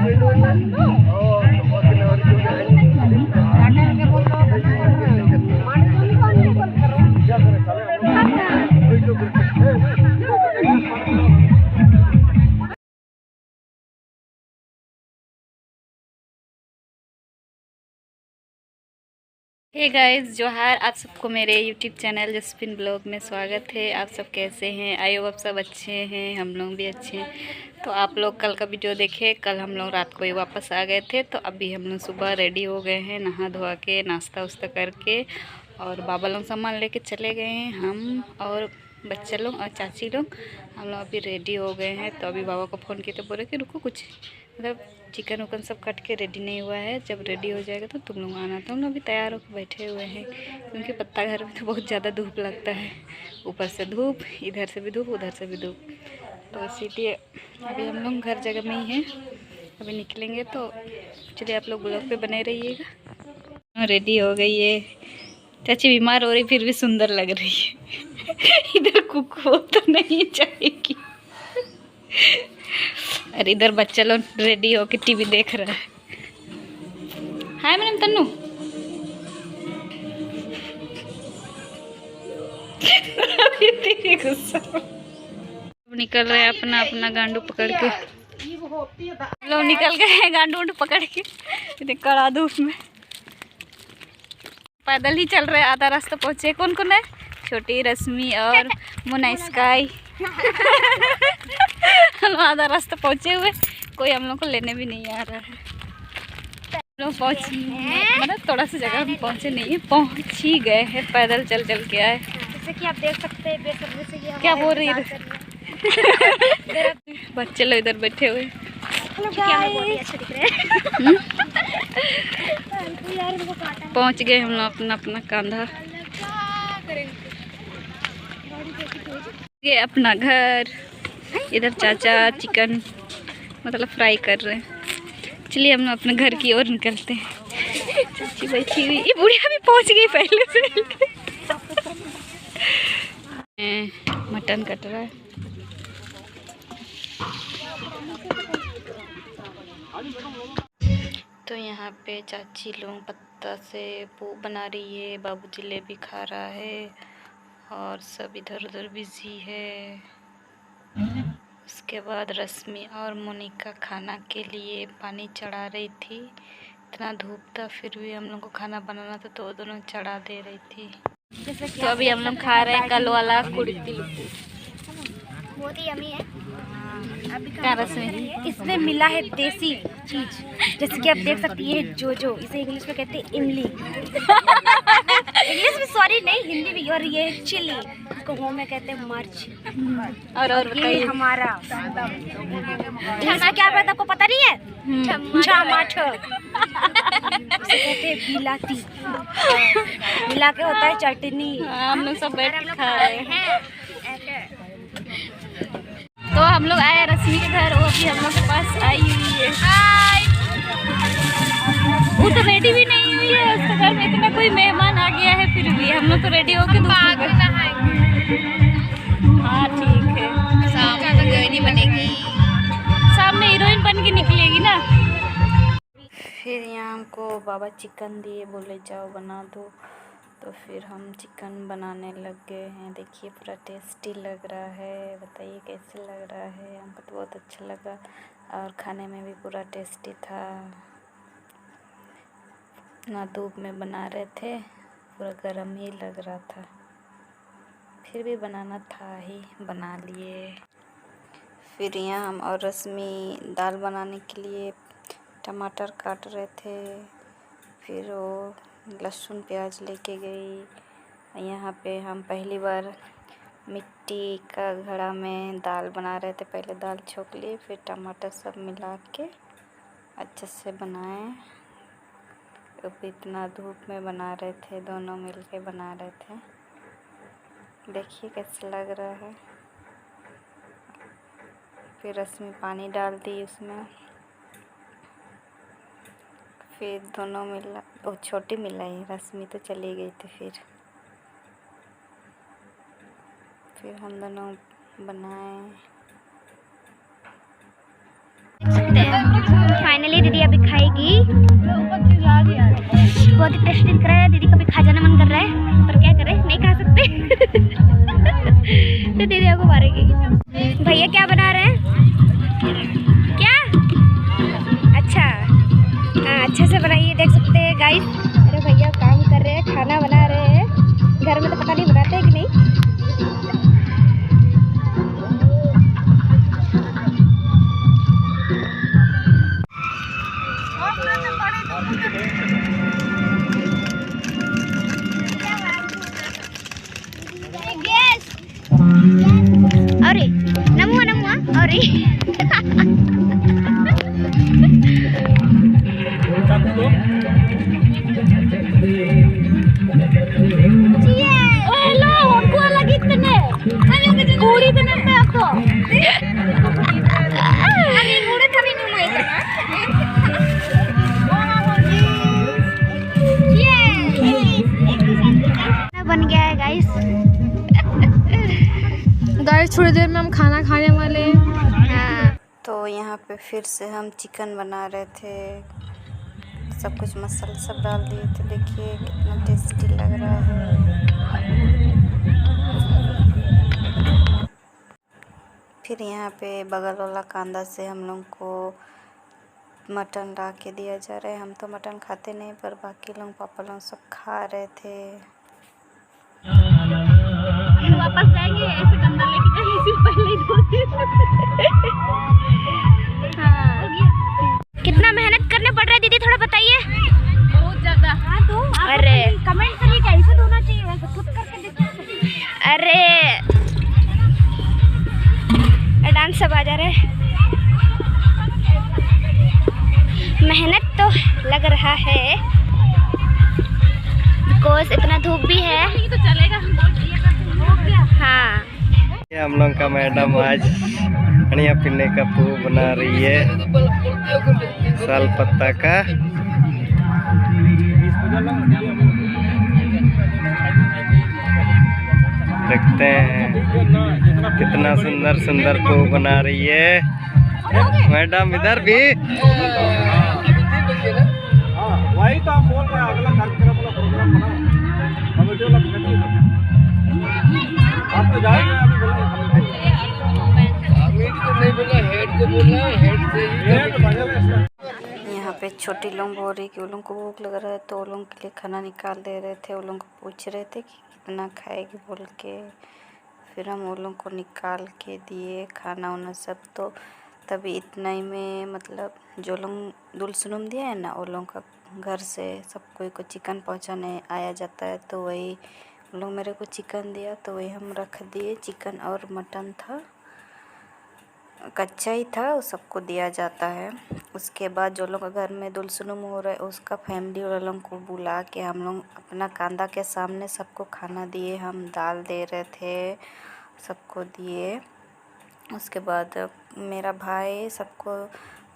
Hey guys, जोहार। आप सबको मेरे यूट्यूब चैनल जसपिन ब्लॉग में स्वागत है। आप सब कैसे हैं? आई होप आप सब अच्छे हैं, हम लोग भी अच्छे हैं। तो आप लोग कल का वीडियो देखे। कल हम लोग रात को ही वापस आ गए थे, तो अभी हम लोग सुबह रेडी हो गए हैं, नहा धोआ के नाश्ता उस्ता करके, और बाबा लोग सामान लेके चले गए हैं। हम और बच्चे लोग और चाची लोग हम लोग अभी रेडी हो गए हैं। तो अभी बाबा को फ़ोन किए तो बोले कि रुको, कुछ मतलब चिकन उकन सब कट के रेडी नहीं हुआ है, जब रेडी हो जाएगा तो तुम लोग आना। तो हम लोग अभी तैयार होकर बैठे हुए हैं, क्योंकि पत्ता घर में तो बहुत ज़्यादा धूप लगता है। ऊपर से धूप, इधर से भी धूप, उधर से भी धूप, तो इसीलिए अभी हम लोग घर जगह में ही हैं। अभी निकलेंगे, तो चलिए आप लोग ब्लॉग पे बने रहिएगा। रेडी हो गई है चाची, बीमार हो रही फिर भी सुंदर लग रही है। इधर कुकू तो नहीं जाएगी, और इधर बच्चा लोग रेडी होके टीवी देख रहा है। Hi madam Tannu. तेरी गुस्सा। निकल रहे हैं अपना अपना गांडू पकड़ के। लोग निकल गए हैं गांडू वांडू पकड़ के, इतने कड़ा धूप में। पैदल ही चल रहे हैं, आधा रास्ता पहुँचे। कौन कौन है? छोटी, रश्मि और मुन्ना स्काई। हम आधा रास्ता पहुँचे हुए, कोई हम लोग को लेने भी नहीं आ रहा है। हम लोग पहुँच, मतलब थोड़ा सा जगह हम पहुँचे नहीं है, पहुँच ही गए हैं। पैदल चल चल के आए। जैसे कि आप देख सकते हैं बेसब्री से कि क्या बोल रही है? बच्चे लोग इधर बैठे हुए, अच्छा दिख रहे हैं। पहुँच गए हम लोग अपना अपना कांधा, ये अपना घर। इधर चाचा चिकन मतलब फ्राई कर रहे हैं। चलिए हम लोग अपने घर की ओर निकलते हैं। चाची बैठी हुई, ये बुढ़िया भी पहुंच गई पहले से। मटन कट रहा है। तो यहाँ पे चाची लोग पत्ता से वो बना रही है, बाबू जलेबी खा रहा है, और सब इधर उधर बिजी है। उसके बाद रश्मि और मोनिका खाना के लिए पानी चढ़ा रही थी। इतना धूप था फिर भी हम लोग को खाना बनाना था, तो वो दोनों चढ़ा दे रही थी। तो अभी हम लोग खा रहे हैं कल वाला कुर्ती। बहुत ही यमी है। क्या रश्मि? इसमें मिला है देसी चीज, जैसे कि आप देख सकती हैं जो इसे इंग्लिश में कहते हैं इमली। इंग्लिश में, सॉरी नहीं, हिंदी भी। और ये चिली, इसको होम में कहते हैं मिर्च। और ये हमारा इंग्लिश में क्या कहते हैं आपको पता नहीं है? टमाटर। इसे कहते हैं बिलाती। मिला के होता है चटनी। हम लोग सब बैठ के खा रहे हैं। तो हम लोग आए रश्मि के घर, वो भी हम लोग के पास आई हुई है। वो तो रेडी भी नहीं हुई है, उसके घर में इतना कोई मेहमान आ गया है, फिर भी हम लोग तो रेडी होके हाँ ठीक है। शाम का तो हीरोइन बनेगी, शाम में हीरोइन बन के निकलेगी ना। फिर यहाँ हमको बाबा चिकन दिए, बोले जाओ बना दो, तो फिर हम चिकन बनाने लग गए हैं। देखिए पूरा टेस्टी लग रहा है, बताइए कैसे लग रहा है। हमको तो बहुत अच्छा लगा, और खाने में भी पूरा टेस्टी था। ना धूप में बना रहे थे, पूरा गर्म ही लग रहा था, फिर भी बनाना था ही, बना लिए। फिर यहाँ हम और रश्मि दाल बनाने के लिए टमाटर काट रहे थे। फिर वो लहसुन प्याज लेके गई। यहाँ पे हम पहली बार मिट्टी का घड़ा में दाल बना रहे थे। पहले दाल छोंक लिए, फिर टमाटर सब मिला के अच्छे से बनाए। तो इतना धूप में बना रहे थे, दोनों मिलके बना रहे थे। देखिए कैसे लग रहा है। फिर रश्मि पानी डाल दी उसमें, फिर दोनों मिला, वो छोटी मिलाई, रश्मि तो चली गई थी। फिर हम दोनों बनाए। फाइनली दीदी अभी खाएगी। बहुत ही टेस्टी दिख रहा है, दीदी का भी खा जाना मन कर रहा है, पर क्या करें, नहीं खा सकते। तो दीदी को मारेगी। भैया क्या बना रहे हैं? क्या? अच्छा, हाँ अच्छे से बनाइए, देख सकते हैं गाइस। अरे भैया काम कर रहे हैं, खाना बना रहे हैं। घर में तो पता नहीं बनाते हैं कि नहीं। अरे नमुआ नमुआ अरे बन गया है गाइस। थोड़ी देर में हम खाना खाने वाले हैं। तो यहाँ पे फिर से हम चिकन बना रहे थे, सब कुछ मसाला सब डाल दिए थे। देखिए कितना टेस्टी लग रहा है। फिर यहाँ पे बगल वाला कांदा से हम लोग को मटन ला के दिया जा रहा है। हम तो मटन खाते नहीं, पर बाकी लोग पापा लोग सब खा रहे थे। वापस जाएंगे ऐसे कंधा लेके जाएंगे, सिर्फ पहले ही हाँ। कितना मेहनत करने पड़ रहा है दीदी, थोड़ा बताइए। बहुत ज्यादा। हाँ तो अरे कमेंट करिए कैसे धोना चाहिए, वैसे खुद करके देखिए। अरे डांस सब आ जा रहा है। मेहनत तो लग रहा है, बिकॉज इतना धूप भी है। तो चलेगा। हाँ ये हम लोग का मैडम आज धनिया पिन्ने का पू बना रही है, साल पत्ता का। देखते हैं कितना सुंदर सुंदर पू बना रही है मैडम। इधर भी वही तो हम बोल रहे हैं, अगला कार्यक्रम वाला प्रोग्राम बना कमेटी वाला कमेटी आप तो जाएंगे। अभी तो नहीं बोला, हेड को बोला, हेड से यहाँ पे छोटी लोग बोल रही कि वो लोग को भूख लग रहा है, तो वो लोग के लिए खाना निकाल दे रहे थे। वो लोग को पूछ रहे थे कि कितना खाएगी बोल के। फिर हम वो लोग को निकाल के दिए खाना वाना सब। तो तभी इतना ही में मतलब जो लोग दुलसुनुम दिया है ना, वो लोग का घर से सब कोई को चिकन पहुँचाने आया जाता है। तो वही वो लोग मेरे को चिकन दिया, तो वही हम रख दिए। चिकन और मटन था, कच्चा ही था, वो सबको दिया जाता है। उसके बाद जो लोग घर में दुलसुनुम हो रहा है, उसका फैमिली वालों को बुला के हम लोग अपना कांदा के सामने सबको खाना दिए। हम दाल दे रहे थे, सबको दिए। उसके बाद मेरा भाई सबको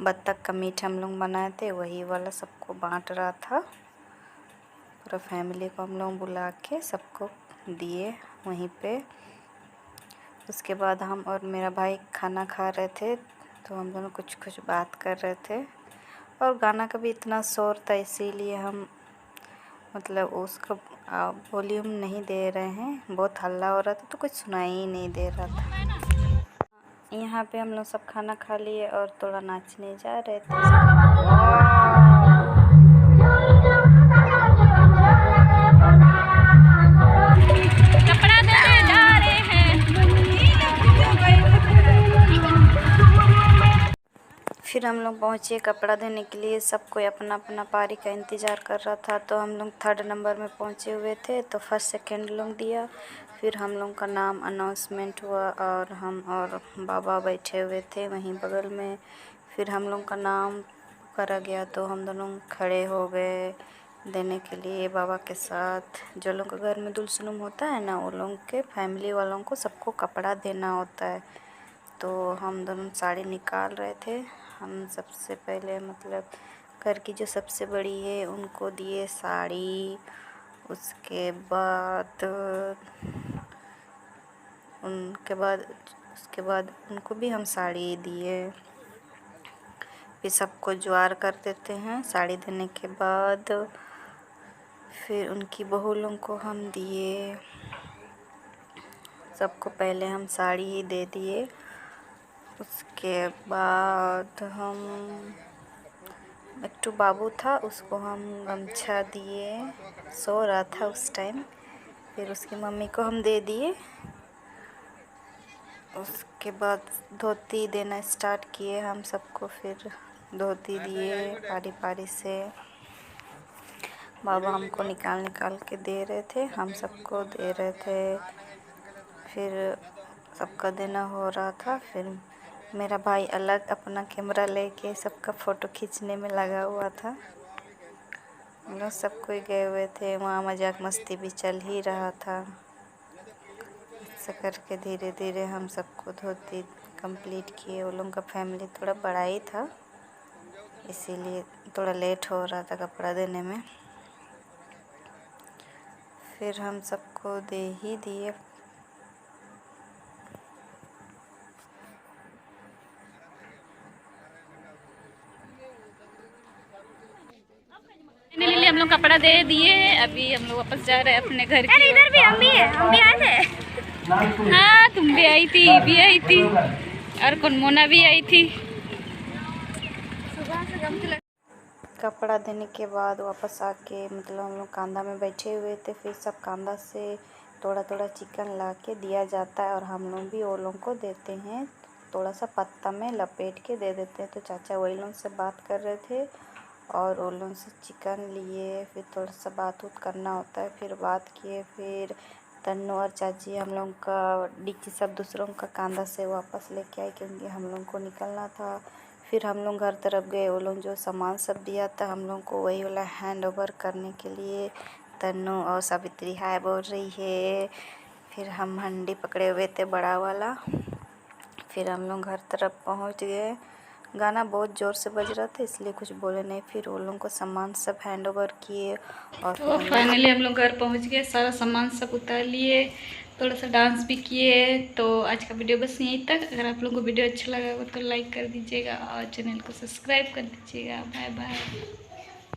बत्तख का मीट हम लोग बनाए थे, वही वाला सबको बांट रहा था। पूरा फैमिली को हम लोग बुला के सबको दिए वहीं पे। उसके बाद हम और मेरा भाई खाना खा रहे थे, तो हम दोनों कुछ कुछ बात कर रहे थे। और गाना का भी इतना शोर था, इसीलिए हम मतलब उसका वॉल्यूम नहीं दे रहे हैं। बहुत हल्ला हो रहा था तो कुछ सुनाई ही नहीं दे रहा था। यहाँ पे हम लोग सब खाना खा लिए और थोड़ा नाचने जा रहे थे। कपड़ा देने जा रहे हैं। फिर हम लोग पहुँचे कपड़ा देने के लिए। सब कोई अपना अपना पारी का इंतज़ार कर रहा था। तो हम लोग 3rd नंबर में पहुँचे हुए थे, तो 1st 2nd लोग दिया। फिर हम लोग का नाम अनाउंसमेंट हुआ और हम और बाबा बैठे हुए थे वहीं बगल में। फिर हम लोग का नाम करा गया, तो हम दोनों खड़े हो गए देने के लिए बाबा के साथ। जो लोग के घर में दुलसुनुम होता है ना, वो लोग के फैमिली वालों को सबको कपड़ा देना होता है। तो हम दोनों साड़ी निकाल रहे थे। हम सबसे पहले मतलब घर की जो सबसे बड़ी है उनको दिए साड़ी। उसके बाद उसके बाद उनको भी हम साड़ी दिए। फिर सबको ज्वार कर देते हैं साड़ी देने के बाद। फिर उनकी बहू लोगों को हम दिए, सबको पहले हम साड़ी ही दे दिए। उसके बाद हम एक बाबू था, उसको हम गमछा दिए, सो रहा था उस टाइम। फिर उसकी मम्मी को हम दे दिए। उसके बाद धोती देना स्टार्ट किए हम सबको, फिर धोती दिए पारी पारी से। बाबा हमको निकाल निकाल के दे रहे थे, हम सबको दे रहे थे। फिर सबका देना हो रहा था। फिर मेरा भाई अलग अपना कैमरा लेके सबका फ़ोटो खींचने में लगा हुआ था। हम लोग सब कोई गए हुए थे, वहाँ मजाक मस्ती भी चल ही रहा था। ऐसा करके धीरे धीरे हम सबको धोती कंप्लीट किए। वो लोगों का फैमिली थोड़ा बड़ा ही था, इसीलिए थोड़ा लेट हो रहा था कपड़ा देने में। फिर हम सबको दे ही दिए। हम लोग कपड़ा दे दिए। अभी हम लोग वापस जा रहे हैं अपने घर की। इधर भी हम भी आए थे। हाँ, तुम भी आई थी, भी आई थी, और कौन मोना भी आई थी। कपड़ा देने के बाद वापस आके मतलब हम लोग कांदा में बैठे हुए थे। फिर सब कांदा से थोड़ा थोड़ा चिकन ला के दिया जाता है और हम लोग भी वो लोग को देते हैं। थोड़ा सा पत्ता में लपेट के दे देते हैं। तो चाचा वही लोग से बात कर रहे थे और वो लोग से चिकन लिए। फिर थोड़ा सा बात करना होता है, फिर बात किए। फिर तन्नू और चाची हम लोग का डिक्की सब दूसरों का कांदा से वापस लेके आए, क्योंकि हम लोग को निकलना था। फिर हम लोग घर तरफ गए। वो लोग जो सामान सब दिया था हम लोग को, वही वाला हैंड ओवर करने के लिए। तन्नू और सावित्री हाय बोल रही है। फिर हम हंडी पकड़े हुए थे बड़ा वाला। फिर हम लोग घर तरफ पहुंच गए। गाना बहुत ज़ोर से बज रहा था, इसलिए कुछ बोले नहीं। फिर वो लोगों को सामान सब हैंड ओवर किए और तो फाइनली हम लोग घर पहुंच गए। सारा सामान सब उतार लिए, थोड़ा सा डांस भी किए। तो आज का वीडियो बस यहीं तक। अगर आप लोगों को वीडियो अच्छा लगा हो तो लाइक कर दीजिएगा और चैनल को सब्सक्राइब कर दीजिएगा। Bye bye.